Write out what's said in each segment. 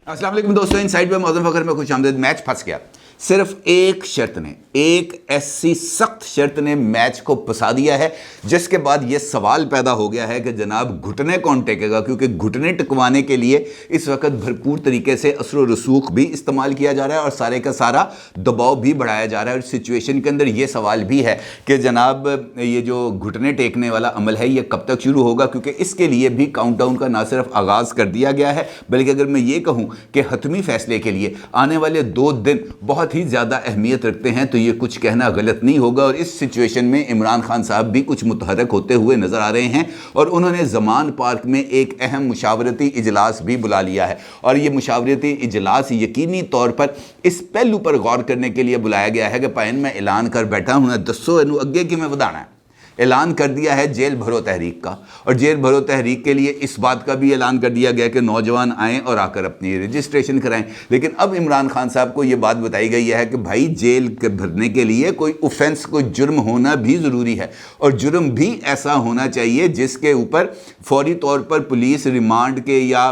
अस्सलाम वालेकुम दोस्तों, इनसाइड बाय मौज़म फ़खर में खुशामदीद। मैच फंस गया। सिर्फ एक शर्त ने, एक ऐसी सख्त शर्त ने मैच को फंसा दिया है, जिसके बाद ये सवाल पैदा हो गया है कि जनाब घुटने कौन टेकेगा, क्योंकि घुटने टिकवाने के लिए इस वक्त भरपूर तरीके से असर रसूख भी इस्तेमाल किया जा रहा है और सारे का सारा दबाव भी बढ़ाया जा रहा है। और सिचुएशन के अंदर ये सवाल भी है कि जनाब ये जो घुटने टेकने वाला अमल है ये कब तक शुरू होगा, क्योंकि इसके लिए भी काउंटडाउन का ना सिर्फ आगाज़ कर दिया गया है, बल्कि अगर मैं ये कहूँ कि हतमी फैसले के लिए आने वाले 2 दिन बहुत ही ज़्यादा अहमियत रखते हैं, तो ये कुछ कहना गलत नहीं होगा। और इस सिचुएशन में इमरान खान साहब भी कुछ मुतहरक होते हुए नज़र आ रहे हैं और उन्होंने ज़मान पार्क में एक अहम मुशावरती इजलास भी बुला लिया है। और ये मुशावरती इजलास यकीनी तौर पर इस पहलू पर गौर करने के लिए बुलाया गया है कि पाइन मैं ऐलान कर बैठा हूँ, दसो इनू अगे कि मैं बढ़ाना है। ऐलान कर दिया है जेल भरो तहरीक का, और जेल भरो तहरीक के लिए इस बात का भी ऐलान कर दिया गया कि नौजवान आएँ और आकर अपनी रजिस्ट्रेशन कराएं। लेकिन अब इमरान खान साहब को ये बात बताई गई है कि भाई जेल के भरने के लिए कोई ऑफेंस, कोई जुर्म होना भी ज़रूरी है, और जुर्म भी ऐसा होना चाहिए जिसके ऊपर फौरी तौर पर पुलिस रिमांड के या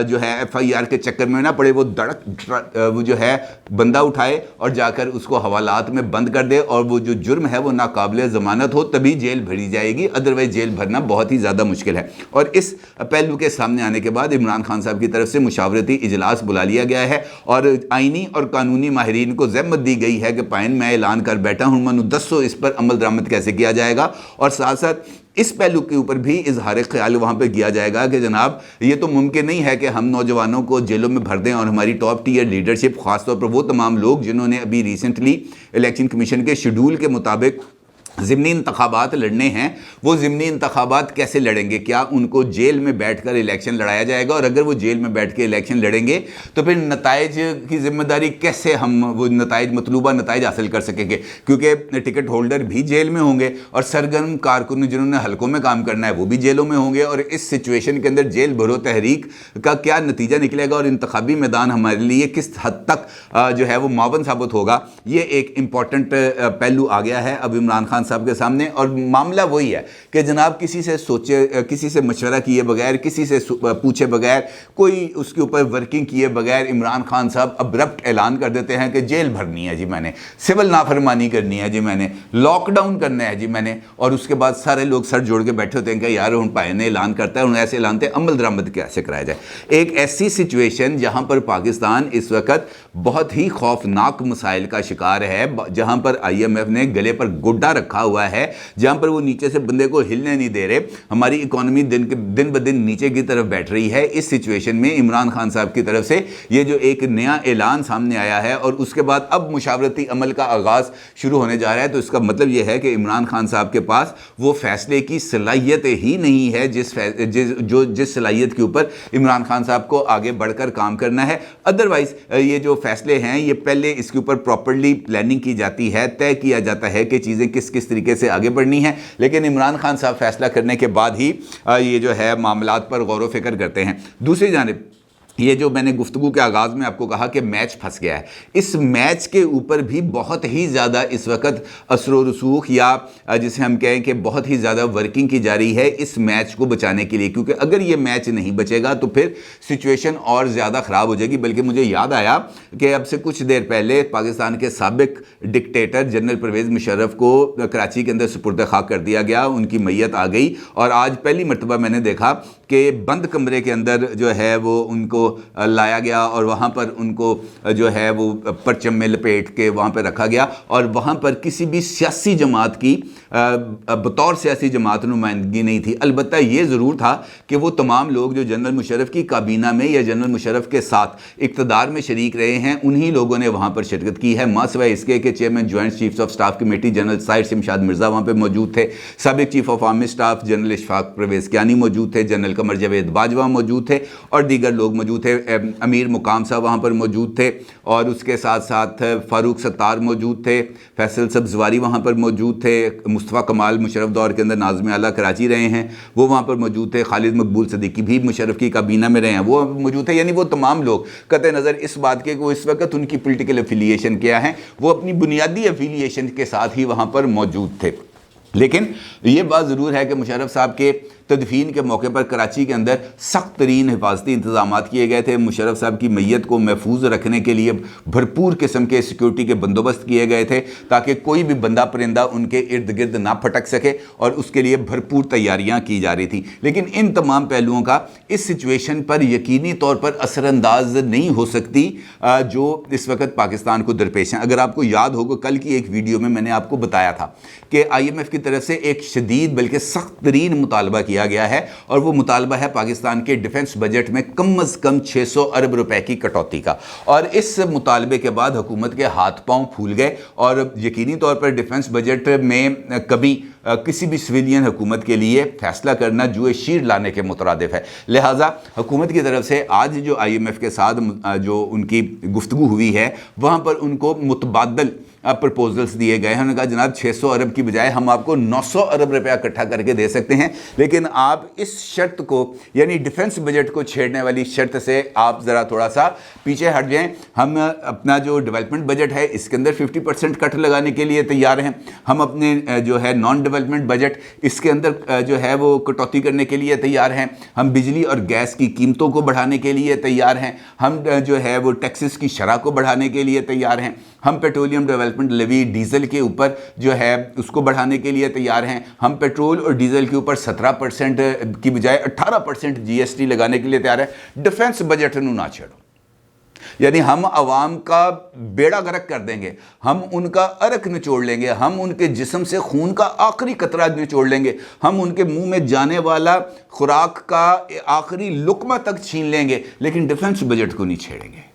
जो है FIR के चक्कर में ना पड़े, वो वो जो है बंदा उठाए और जाकर उसको हवालात में बंद कर दे, और वो जो जुर्म है वो नाकाबिले ज़मानत हो, तभी जेल भरी जाएगी, अदरवाइज जेल भरना बहुत ही ज़्यादा मुश्किल है। और इस पहलू के सामने आने के बाद इमरान खान साहब की तरफ से मुशावरती इजलास बुला लिया गया है और आईनी और कानूनी माहिरीन को ज़हमत दी गई है कि पाइन मैं ऐलान कर बैठा हूँ, मनु दसो इस पर अमल दरामद कैसे किया जाएगा। और साथ साथ इस पहलू के ऊपर भी इजहार ख्याल वहाँ पे किया जाएगा कि जनाब ये तो मुमकिन नहीं है कि हम नौजवानों को जेलों में भर दें और हमारी टॉप टीयर लीडरशिप, ख़ासतौर पर वो तमाम लोग जिन्होंने अभी रिसेंटली इलेक्शन कमीशन के शेड्यूल के मुताबिक ज़िमनी इंतखाबात लड़ने हैं, वो ज़िमनी इंतखाबात कैसे लड़ेंगे? क्या उनको जेल में बैठकर इलेक्शन लड़ाया जाएगा? और अगर वो जेल में बैठ के इलेक्शन लड़ेंगे तो फिर नताइज की ज़िम्मेदारी कैसे हम वो नताइज, मतलूबा नताइज हासिल कर सकेंगे? क्योंकि टिकट होल्डर भी जेल में होंगे और सरगर्म कारकुन जिन्होंने हलकों में काम करना है वो भी जेलों में होंगे। और इस सिचुएशन के अंदर जेल भरो तहरीक का क्या नतीजा निकलेगा और इंतखाबी मैदान हमारे लिए किस हद तक जो है वो मावन साबित होगा, ये एक इम्पॉर्टेंट पहलू आ गया है अब इमरान खान साहब के सामने। और मामला वही है कि जनाब किसी से सोचे, किसी से मशवरा किए बगैर, किसी से पूछे बगैर, कोई उसके ऊपर वर्किंग किए बगैर इमरान खान साहब अब्रप्ट ऐलान कर देते हैं कि जेल भरनी है जी मैंने, सिविल नाफरमानी करनी है जी मैंने, लॉकडाउन करना है जी मैंने। और उसके बाद सारे लोग सर जोड़ के बैठे होते हैं कि यार उन भाई ने ऐलान करता है, उन ऐसे ऐलान थे, अमल दरामद कैसे कराया जाए। एक ऐसी सिचुएशन जहां पर पाकिस्तान इस वक्त बहुत ही खौफनाक मसाइल का शिकार है, जहां पर IMF ने गले पर गोड्डा रखा हुआ है, जहां पर वो नीचे से बंदे को हिलने नहीं दे रहे, हमारी इकोनॉमी दिन ब दिन नीचे की तरफ बैठ रही है। इस सिचुएशन में इमरान खान साहब की तरफ से ये जो एक नया ऐलान सामने आया है और उसके बाद अब मुशावरती अमल का आगाज़ शुरू होने जा रहा है, तो इसका मतलब ये है कि इमरान खान साहब के पास वो फैसले की सलाहियत ही नहीं है जिस सलाहियत के ऊपर इमरान खान साहब को आगे बढ़कर काम करना है। अदरवाइज ये जो फैसले हैं ये पहले इसके ऊपर प्रॉपर्ली प्लानिंग की जाती है, तय किया जाता है कि चीज़ें किस किस तरीके से आगे बढ़नी है, लेकिन इमरान खान साहब फैसला करने के बाद ही ये जो है मामलात पर गौर व फिक्र करते हैं। दूसरी जानिब ये जो मैंने गुफ्तगू के आगाज़ में आपको कहा कि मैच फंस गया है, इस मैच के ऊपर भी बहुत ही ज़्यादा इस वक्त असर व रसूख या जिसे हम कहें कि बहुत ही ज़्यादा वर्किंग की जा रही है इस मैच को बचाने के लिए, क्योंकि अगर ये मैच नहीं बचेगा तो फिर सिचुएशन और ज़्यादा ख़राब हो जाएगी। बल्कि मुझे याद आया कि अब से कुछ देर पहले पाकिस्तान के साबिक डिक्टेटर जनरल परवेज़ मुशर्रफ को कराची के अंदर सुपुर्द खाक कर दिया गया, उनकी मैयत आ गई और आज पहली मरतबा मैंने देखा कि बंद कमरे के अंदर जो है वो उनको लाया गया और वहाँ पर उनको जो है वो परचम में लपेट के वहाँ पर रखा गया और वहाँ पर किसी भी सियासी जमात की बतौर सियासी जमात नुमाइंदगी नहीं थी। अलबत्ता ये ज़रूर था कि वो तमाम लोग जो जनरल मुशर्रफ की काबीना में या जनरल मुशर्रफ के साथ इक़्तिदार में शरीक रहे हैं, उन्हीं लोगों ने वहाँ पर शिरकत की है। मासिवाय इसके कि chairman joint chiefs of staff committee general Sahir Shamshad Mirza वहाँ पर मौजूद थे, साबिक chief of army staff general Ishfaq Parvez Kayani मौजूद थे, जनरल कमर जावेद बाजवा मौजूद थे और दीगर लोग मौजूद थे। अमीर मुकाम साहब वहाँ पर मौजूद थे और उसके साथ साथ फ़ारूक सत्तार मौजूद थे, फैसल सब्ज़वारी वहाँ पर मौजूद थे, मुस्तफ़ा कमाल मुशर्रफ दौर के अंदर नाज़िम आला कराची रहे हैं वो वहाँ पर मौजूद थे, खालिद मकबूल सदीकी भी मुशर्रफ की काबीना में रहे हैं वो मौजूद थे। यानी वो तमाम लोग कतई नज़र इस बात के कि वो इस वक्त उनकी पॉलिटिकल एफिलिएशन क्या है, वो अपनी बुनियादी एफिलिएशन के साथ ही वहाँ पर मौजूद थे। लेकिन ये बात ज़रूर है कि मुशर्रफ साहब के तदफीन के मौके पर कराची के अंदर सख्त तरीन हिफाजती इंतजाम किए गए थे। मुशर्रफ साहब की मैयत को महफूज रखने के लिए भरपूर किस्म के सिक्योरिटी के बंदोबस्त किए गए थे ताकि कोई भी बंदा परिंदा उनके इर्द गिर्द ना फटक सके, और उसके लिए भरपूर तैयारियां की जा रही थी। लेकिन इन तमाम पहलुओं का इस सिचुएशन पर यकीनी तौर पर असरअंदाज नहीं हो सकती जो इस वक्त पाकिस्तान को दरपेश हैं। अगर आपको याद होगा, कल की एक वीडियो में मैंने आपको बताया था कि IMF की तरफ से एक शदीद बल्कि सख्त तरीन मुतालबा किया गया है, और वो मुतालबा है पाकिस्तान के डिफेंस बजट में कम अज़ कम 600 अरब रुपए की कटौती का। और इस मुतालबे के बाद हुकूमत के हाथ पांव फूल गए, और यकीनी तौर पर डिफेंस बजट में कभी किसी भी सिविलियन हुकूमत के लिए फैसला करना जुए शीर लाने के मुतरादिफ है। लिहाजा हुकूमत की तरफ से आज जो IMF के साथ जो उनकी गुफ्तगू हुई है, वहाँ पर उनको मुतबादल प्रपोजल्स दिए गए हैं। उन्होंने कहा जनाब 600 अरब की बजाय हम आपको 900 अरब रुपया इकट्ठा करके दे सकते हैं, लेकिन आप इस शर्त को, यानी डिफेंस बजट को छेड़ने वाली शर्त से आप ज़रा थोड़ा सा पीछे हट जाएं। हम अपना जो डेवलपमेंट बजट है इसके अंदर 50% कट लगाने के लिए तैयार हैं। हम अपने जो है नॉन डेवलपमेंट बजट इसके अंदर जो है वो कटौती करने के लिए तैयार हैं। हम बिजली और गैस की कीमतों को बढ़ाने के लिए तैयार हैं। हम जो है वो टैक्सेस की शरह को बढ़ाने के लिए तैयार हैं। हम पेट्रोलियम डेवलपमेंट लेवी डीजल के ऊपर जो है उसको बढ़ाने के लिए तैयार हैं। हम पेट्रोल और डीजल के ऊपर 17% की बजाय 18% GST लगाने के लिए तैयार हैं। डिफेंस बजट नू ना छेड़ो, यानी हम अवाम का बेड़ा गर्क कर देंगे, हम उनका अरक निचोड़ लेंगे, हम उनके जिस्म से खून का आखिरी कतरा निचोड़ लेंगे, हम उनके मुंह में जाने वाला खुराक का आखिरी लुकमा तक छीन लेंगे, लेकिन डिफेंस बजट को नहीं छेड़ेंगे।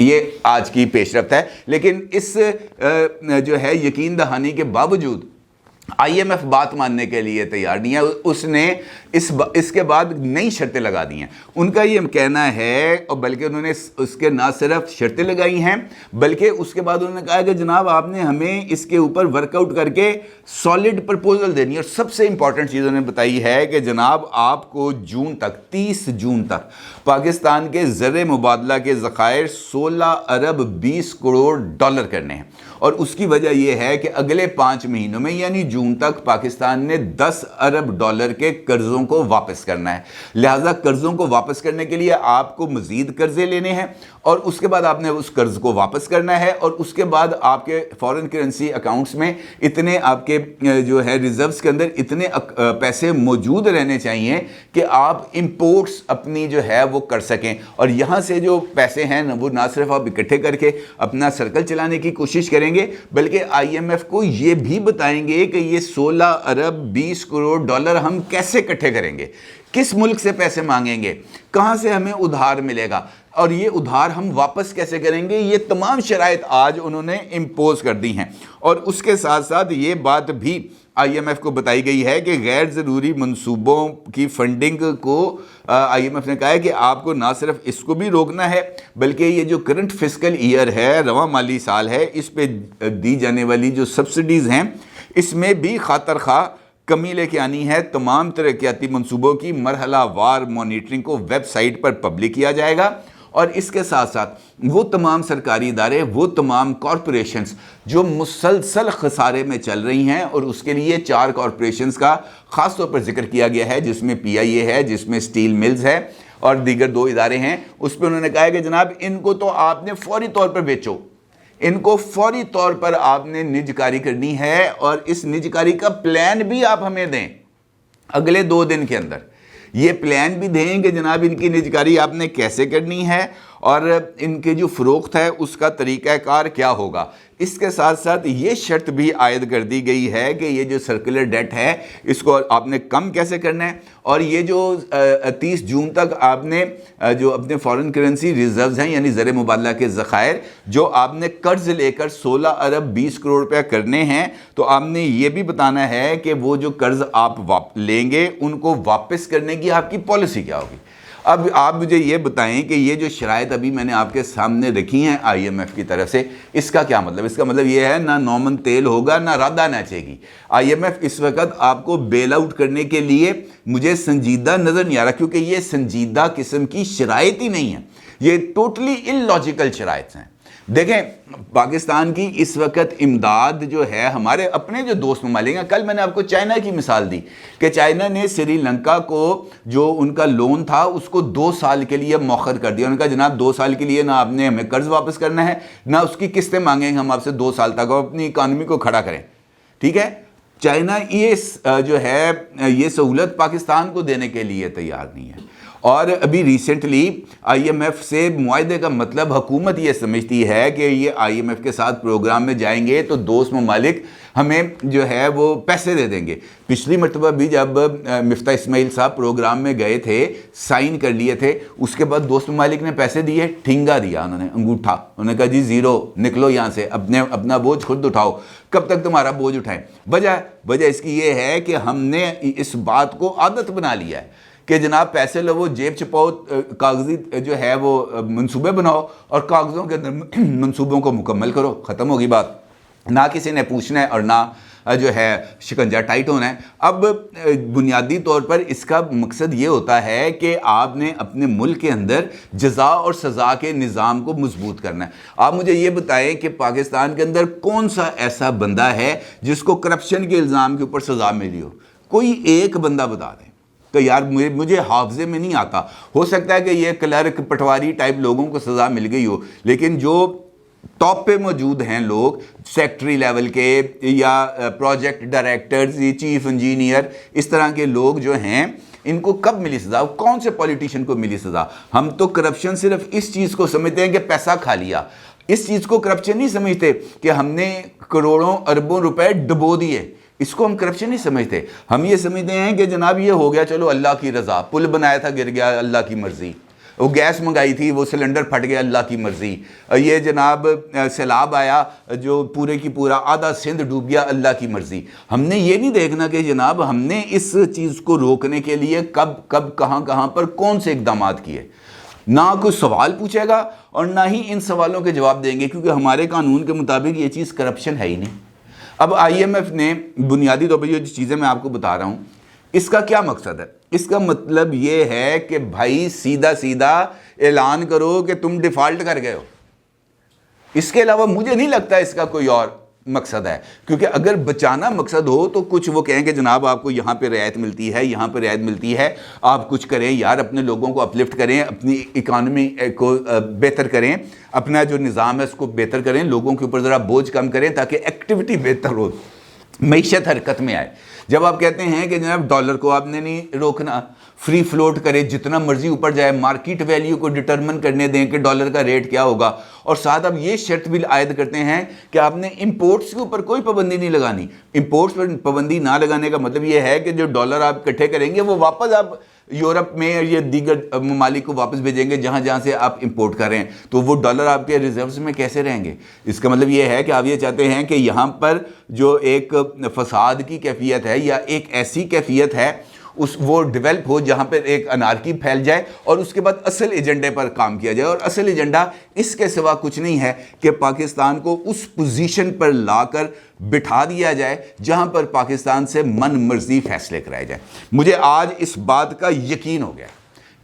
ये आज की पेशरफ्त है। लेकिन इस जो है यकीन दहानी के बावजूद IMF बात मानने के लिए तैयार नहीं है। उसने इसके बाद नई शर्तें लगा दी हैं। उनका ये कहना है, और बल्कि उन्होंने उसके ना सिर्फ शर्तें लगाई हैं बल्कि उसके बाद उन्होंने कहा कि जनाब आपने हमें इसके ऊपर वर्कआउट करके सॉलिड प्रपोजल देनी है। और सबसे इंपॉर्टेंट चीज़ उन्होंने बताई है कि जनाब आपको जून तक, 30 जून तक पाकिस्तान के ज़र मुबादला के ज़खायर 16 अरब 20 करोड़ डॉलर करने हैं। और उसकी वजह यह है कि अगले 5 महीनों में यानी जून तक पाकिस्तान ने 10 अरब डॉलर के कर्जों को वापस करना है। लिहाजा कर्जों को वापस करने के लिए आपको मजीद कर्जे लेने हैं, और उसके बाद आपने उस कर्ज को वापस करना है, और उसके बाद आपके फॉरेन करेंसी अकाउंट्स में इतने आपके जो है रिजर्व्स के अंदर इतने पैसे मौजूद रहने चाहिए कि आप इंपोर्ट्स अपनी जो है वो कर सकें। और यहाँ से जो पैसे हैं वो ना सिर्फ आप इकट्ठे करके अपना सर्कल चलाने की कोशिश करेंगे, बल्कि IMF को ये भी बताएंगे कि ये 16 अरब 20 करोड़ डॉलर हम कैसे इकट्ठे करेंगे, किस मुल्क से पैसे मांगेंगे, कहाँ से हमें उधार मिलेगा, और ये उधार हम वापस कैसे करेंगे। ये तमाम शराइत आज उन्होंने इम्पोज कर दी हैं। और उसके साथ साथ ये बात भी IMF को बताई गई है कि गैर ज़रूरी मंसूबों की फंडिंग को IMF ने कहा है कि आपको ना सिर्फ इसको भी रोकना है, बल्कि ये जो करंट फिस्कल ईयर है, रवा माली साल है, इस पे दी जाने वाली जो सब्सिडीज़ हैं इसमें भी खातर खा कमी लेके आनी है। तमाम तरक्याती मंसूबों की मरहला वार मॉनिटरिंग को वेबसाइट पर पब्लिक किया जाएगा, और इसके साथ साथ वो तमाम सरकारी इदारे, वो तमाम कॉरपोरेशंस जो मुसलसल खसारे में चल रही हैं, और उसके लिए 4 कॉरपोरेशंस का ख़ास तौर पर जिक्र किया गया है, जिसमें PIA है, जिसमें स्टील मिल्स है, और दीगर 2 इदारे हैं। उस पर उन्होंने कहा है कि जनाब इनको तो आपने फौरी तौर पर बेचो, इनको फौरी तौर पर आपने निजकारी करनी है, और इस निजकारी का प्लान भी आप हमें दें अगले 2 दिन के अंदर। ये प्लान भी दें कि जनाब इनकी निजकारी आपने कैसे करनी है, और इनके जो फ़रोख्त है उसका तरीक़ाकार क्या होगा। इसके साथ साथ ये शर्त भी आयद कर दी गई है कि ये जो सर्कुलर डेट है इसको आपने कम कैसे करना है, और ये जो 30 जून तक आपने जो अपने फॉरेन करेंसी रिजर्व्स हैं यानी ज़र मुबादला के ज़खायर जो आपने कर्ज लेकर 16 अरब 20 करोड़ रुपया करने हैं, तो आपने ये भी बताना है कि वो जो कर्ज आप लेंगे उनको वापस करने की आपकी पॉलिसी क्या होगी। अब आप मुझे ये बताएं कि ये जो शराइत अभी मैंने आपके सामने रखी हैं IMF की तरफ से, इसका क्या मतलब। इसका मतलब ये है ना नौमन तेल होगा ना राधा नाचेगी। IMF इस वक्त आपको बेल आउट करने के लिए मुझे संजीदा नज़र नहीं आ रहा, क्योंकि ये संजीदा किस्म की शराइत ही नहीं है, ये टोटली इलॉजिकल शराइत हैं। دیکھیں پاکستان کی اس وقت امداد جو ہے ہمارے اپنے جو دوست ممالک ہیں، کل میں نے آپ کو چائنا کی مثال دی کہ چائنا نے سری لنکا کو جو ان کا لون تھا اس کو 2 سال کے لیے مؤخر کر دیا. انہوں نے کہا جناب 2 سال کے لیے نہ آپ نے ہمیں قرض واپس کرنا ہے نہ اس کی قسطیں مانگیں گے ہم آپ سے 2 سال تک، اور اپنی اکانومی کو کھڑا کریں. ٹھیک ہے، چائنا یہ جو ہے یہ سہولت پاکستان کو دینے کے لیے تیار نہیں ہے. اور ابھی ریسنٹلی آئی ایم ایف سے معاہدے کا مطلب حکومت یہ سمجھتی ہے کہ یہ آئی ایم ایف کے ساتھ پروگرام میں جائیں گے تو دوست ممالک ہمیں جو ہے وہ پیسے دے دیں گے. پچھلی مرتبہ بھی جب مفتاح اسماعیل صاحب پروگرام میں گئے تھے، سائن کر لیے تھے، اس کے بعد دوست ممالک نے پیسے دیے، ٹھنگا دیا انہوں نے، انگوٹھا. انہوں نے کہا جی زیرو، نکلو یہاں سے، اپنا بوجھ خود اٹھاؤ. کب تک تمہارا بوجھ اٹھائیں؟ وجہ اس کی یہ ہے کہ ہم نے اس بات کو عادت بنا لیا ہے کہ جناب پیسے لو، جیب چھپاؤ، کاغذی جو ہے وہ منصوبے بناؤ اور کاغذوں کے اندر منصوبوں کو مکمل کرو، ختم ہوگی بات. نہ کسی نے پوچھنا ہے اور نہ جو ہے شکنجہ ٹائٹ ہونا ہے. اب بنیادی طور پر اس کا مقصد یہ ہوتا ہے کہ آپ نے اپنے ملک کے اندر جزا اور سزا کے نظام کو مضبوط کرنا ہے. آپ مجھے یہ بتائیں کہ پاکستان کے اندر کون سا ایسا بندہ ہے جس کو کرپشن کے الزام کے اوپر سزا ملی ہو؟ کوئی ایک بندہ بتا دیں کہ یار مجھے حافظے میں نہیں آتا. ہو سکتا ہے کہ یہ کلرک پٹواری ٹائپ لوگوں کو سزا مل گئی ہو، لیکن جو ٹاپ پہ موجود ہیں لوگ، سیکٹری لیول کے یا پروجیکٹ ڈائریکٹرز، چیف انجینئر، اس طرح کے لوگ جو ہیں، ان کو کب ملی سزا؟ کون سے پولیٹیشین کو ملی سزا؟ ہم تو کرپشن صرف اس چیز کو سمجھتے ہیں کہ پیسہ کھا لیا. اس چیز کو کرپشن نہیں سمجھتے کہ ہم نے کروڑوں اربوں روپے ڈبو دیے. اس کو ہم کرپشن نہیں سمجھتے. ہم یہ سمجھتے ہیں کہ جناب یہ ہو گیا، چلو اللہ کی رضا، پل بنایا تھا گر گیا، اللہ کی مرضی. وہ گیس منگائی تھی، وہ سلنڈر پھٹ گیا، اللہ کی مرضی. یہ جناب سیلاب آیا جو پورے کی پورا آدھا سندھ ڈوب گیا، اللہ کی مرضی. ہم نے یہ نہیں دیکھنا کہ جناب ہم نے اس چیز کو روکنے کے لیے کب کہاں پر کون سے اقدامات کیے. نہ کوئی سوال پوچھے گا اور نہ ہی ان سوالوں کے جواب دیں گے، کیونکہ ہمارے قانون کے مطابق یہ چیز کرپشن ہے ہی نہیں. اب آئی ایم ایف نے بنیادی طور پر یہ چیزیں میں آپ کو بتا رہا ہوں، اس کا کیا مقصد ہے؟ اس کا مطلب یہ ہے کہ بھائی سیدھا اعلان کرو کہ تم ڈیفالٹ کر گئے ہو. اس کے علاوہ مجھے نہیں لگتا اس کا کوئی اور مقصد ہے، کیونکہ اگر بچانا مقصد ہو تو کچھ وہ کہیں کہ جناب آپ کو یہاں پہ رعایت ملتی ہے، یہاں پہ رعایت ملتی ہے، آپ کچھ کریں یار، اپنے لوگوں کو اپلفٹ کریں، اپنی اکانومی کو بہتر کریں، اپنا جو نظام ہے اس کو بہتر کریں، لوگوں کے اوپر ذرا بوجھ کم کریں تاکہ ایکٹیویٹی بہتر ہو، معیشت حرکت میں آئے. جب آپ کہتے ہیں کہ جناب ڈالر کو آپ نے نہیں روکنا، فری فلوٹ کرے، جتنا مرضی اوپر جائے، مارکیٹ ویلیو کو ڈٹرمن کرنے دیں کہ ڈالر کا ریٹ کیا ہوگا، اور ساتھ آپ یہ شرط بھی عائد کرتے ہیں کہ آپ نے امپورٹس کے اوپر کوئی پابندی نہیں لگانی. امپورٹس پر پابندی نہ لگانے کا مطلب یہ ہے کہ جو ڈالر آپ اکٹھے کریں گے وہ واپس آپ یورپ میں یا دیگر ممالک کو واپس بھیجیں گے جہاں سے آپ امپورٹ کر رہے ہیں، تو وہ ڈالر آپ کے ریزروز میں کیسے رہیں گے؟ اس کا مطلب یہ ہے کہ آپ یہ چاہتے ہیں کہ یہاں پر جو ایک فساد کی کیفیت ہے یا ایک ایسی کیفیت ہے وہ ڈیولپ ہو جہاں پر ایک انارکی پھیل جائے اور اس کے بعد اصل ایجنڈے پر کام کیا جائے. اور اصل ایجنڈا اس کے سوا کچھ نہیں ہے کہ پاکستان کو اس پوزیشن پر لا کر بٹھا دیا جائے جہاں پر پاکستان سے من مرضی فیصلے کرائے جائیں. مجھے آج اس بات کا یقین ہو گیا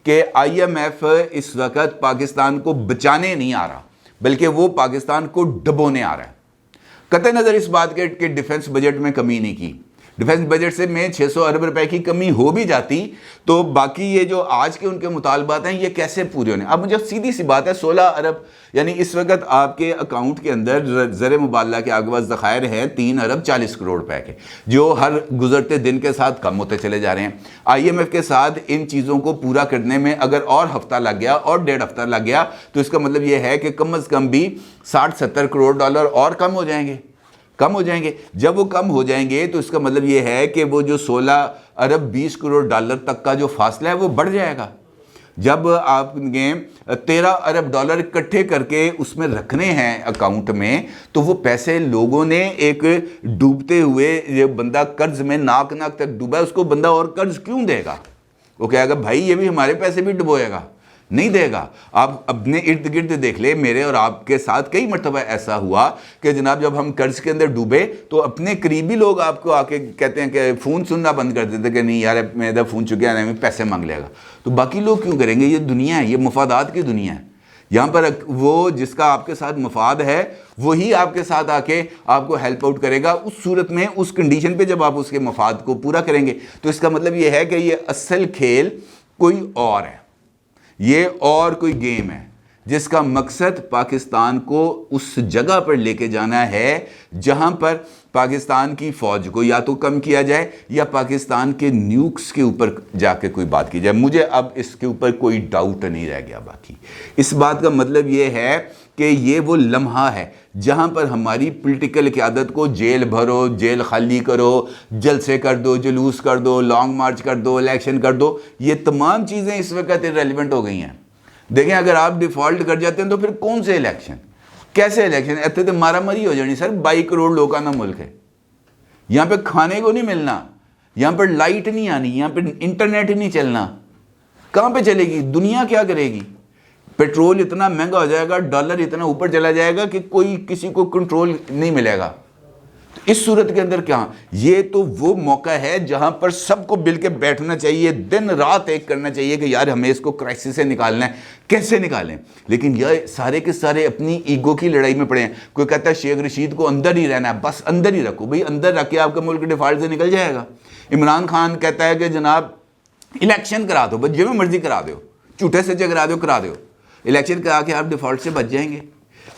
کہ آئی ایم ایف اس وقت پاکستان کو بچانے نہیں آ رہا بلکہ وہ پاکستان کو ڈبونے آ رہا ہے. قطع نظر اس بات کے کہ ڈیفنس بجٹ میں کمی نہیں کی، ڈیفنس بجٹ سے میں 600 ارب روپے کی کمی ہو بھی جاتی تو باقی یہ جو آج کے ان کے مطالبات ہیں یہ کیسے پورے ہونے؟ اب مجھے سیدھی سی بات ہے، 16 ارب یعنی اس وقت آپ کے اکاؤنٹ کے اندر زر مبادلہ کے آپ کے پاس ذخائر ہیں 3 ارب 40 کروڑ روپے کے، جو ہر گزرتے دن کے ساتھ کم ہوتے چلے جا رہے ہیں. آئی ایم ایف کے ساتھ ان چیزوں کو پورا کرنے میں اگر اور ہفتہ لگ گیا اور 1.5 ہفتہ لگ گیا تو اس کا مطلب یہ ہے کہ کم از کم بھی 60-70 کروڑ ڈالر اور کم ہو جائیں گے. جب وہ کم ہو جائیں گے تو اس کا مطلب یہ ہے کہ وہ جو 16 ارب 20 کروڑ ڈالر تک کا جو فاصلہ ہے وہ بڑھ جائے گا. جب آپ نے 13 ارب ڈالر اکٹھے کر کے اس میں رکھنے ہیں اکاؤنٹ میں تو وہ پیسے لوگوں نے ایک ڈوبتے ہوئے یہ بندہ قرض میں ناک تک ڈوبا ہے، اس کو بندہ اور قرض کیوں دے گا؟ وہ کہے گا بھائی یہ بھی ہمارے پیسے بھی ڈبوئے گا، نہیں دے گا. آپ اپنے ارد گرد دیکھ لیں، میرے اور آپ کے ساتھ کئی مرتبہ ایسا ہوا کہ جناب جب ہم قرض کے اندر ڈوبے تو اپنے قریبی لوگ آپ کو آ کے کہتے ہیں کہ فون سننا بند کر دیتے کہ نہیں یار میرا فون چکے ہیں، پیسے مانگ لے گا. تو باقی لوگ کیوں کریں گے؟ یہ دنیا ہے، یہ مفادات کی دنیا ہے. یہاں پر وہ جس کا آپ کے ساتھ مفاد ہے وہی آپ کے ساتھ آ کے آپ کو ہیلپ آؤٹ کرے گا اس صورت میں، اس کنڈیشن پہ جب آپ اس کے مفاد کو پورا کریں گے۔ تو اس کا مطلب یہ ہے کہ یہ اصل کھیل کوئی اور ہے، یہ اور کوئی گیم ہے جس کا مقصد پاکستان کو اس جگہ پر لے کے جانا ہے جہاں پر پاکستان کی فوج کو یا تو کم کیا جائے یا پاکستان کے نیوکس کے اوپر جا کے کوئی بات کی جائے۔ مجھے اب اس کے اوپر کوئی ڈاؤٹ نہیں رہ گیا باقی۔ اس بات کا مطلب یہ ہے کہ یہ وہ لمحہ ہے جہاں پر ہماری پولیٹیکل قیادت کو جیل بھرو، جیل خالی کرو، جلسے کر دو، جلوس کر دو، لانگ مارچ کر دو، الیکشن کر دو، یہ تمام چیزیں اس وقت ریلیونٹ ہو گئی ہیں۔ دیکھیں اگر آپ ڈیفالٹ کر جاتے ہیں تو پھر کون سے الیکشن، کیسے الیکشن؟ ایسے تو مارا ماری ہو جانی سر۔ 22 کروڑ لوگوں کا ملک ہے، یہاں پہ کھانے کو نہیں ملنا، یہاں پہ لائٹ نہیں آنی، یہاں پہ انٹرنیٹ ہی نہیں چلنا، کہاں پہ چلے گی دنیا؟ کیا کرے گی؟ پیٹرول اتنا مہنگا ہو جائے گا، ڈالر اتنا اوپر چلا جائے گا کہ کوئی کسی کو کنٹرول نہیں ملے گا۔ اس صورت کے اندر کیا؟ یہ تو وہ موقع ہے جہاں پر سب کو مل کے بیٹھنا چاہیے، دن رات ایک کرنا چاہیے کہ یار ہمیں اس کو کرائسس سے نکالنا ہے، کیسے نکالیں؟ لیکن یہ سارے کے سارے اپنی ایگو کی لڑائی میں پڑے ہیں۔ کوئی کہتا ہے شیخ رشید کو اندر ہی رہنا ہے، بس اندر ہی رکھو بھئی، اندر رکھ کے آپ کا ملک ڈیفالٹ سے نکل جائے گا۔ عمران خان کہتا ہے کہ جناب الیکشن کرا دو، بس جو میں مرضی کرا دو، جھوٹے سے کرا دو، الیکشن کرا کے آپ ڈیفالٹ سے بچ جائیں گے۔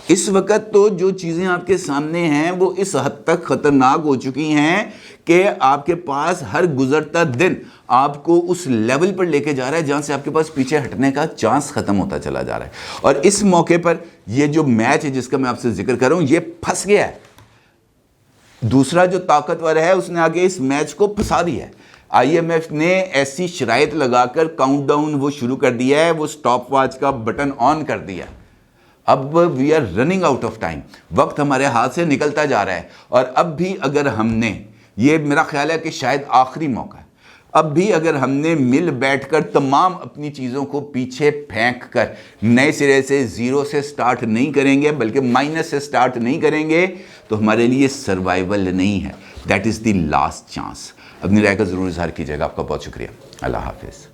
اس وقت تو جو چیزیں آپ کے سامنے ہیں وہ اس حد تک خطرناک ہو چکی ہیں کہ آپ کے پاس ہر گزرتا دن آپ کو اس لیول پر لے کے جا رہا ہے جہاں سے آپ کے پاس پیچھے ہٹنے کا چانس ختم ہوتا چلا جا رہا ہے۔ اور اس موقع پر یہ جو میچ ہے جس کا میں آپ سے ذکر کر رہا ہوں، یہ پھنس گیا ہے۔ دوسرا جو طاقتور ہے اس نے آگے اس میچ کو پھنسا دیا ہے۔ آئی ایم ایف نے ایسی شرائط لگا کر کاؤنٹ ڈاؤن وہ شروع کر دیا ہے، وہ سٹاپ واچ کا بٹن آن کر دیا۔ اب we are running out of time, وقت ہمارے ہاتھ سے نکلتا جا رہا ہے، اور اب بھی اگر ہم نے، یہ میرا خیال ہے کہ شاید آخری موقع ہے، اب بھی اگر ہم نے مل بیٹھ کر تمام اپنی چیزوں کو پیچھے پھینک کر نئے سرے سے زیرو سے سٹارٹ نہیں کریں گے بلکہ مائنس سے سٹارٹ نہیں کریں گے تو ہمارے لیے سروائیول نہیں ہے۔ That is the last chance. اپنی رائے کا ضرور اظہار کیجیے گا۔ آپ کا بہت شکریہ۔ اللہ حافظ۔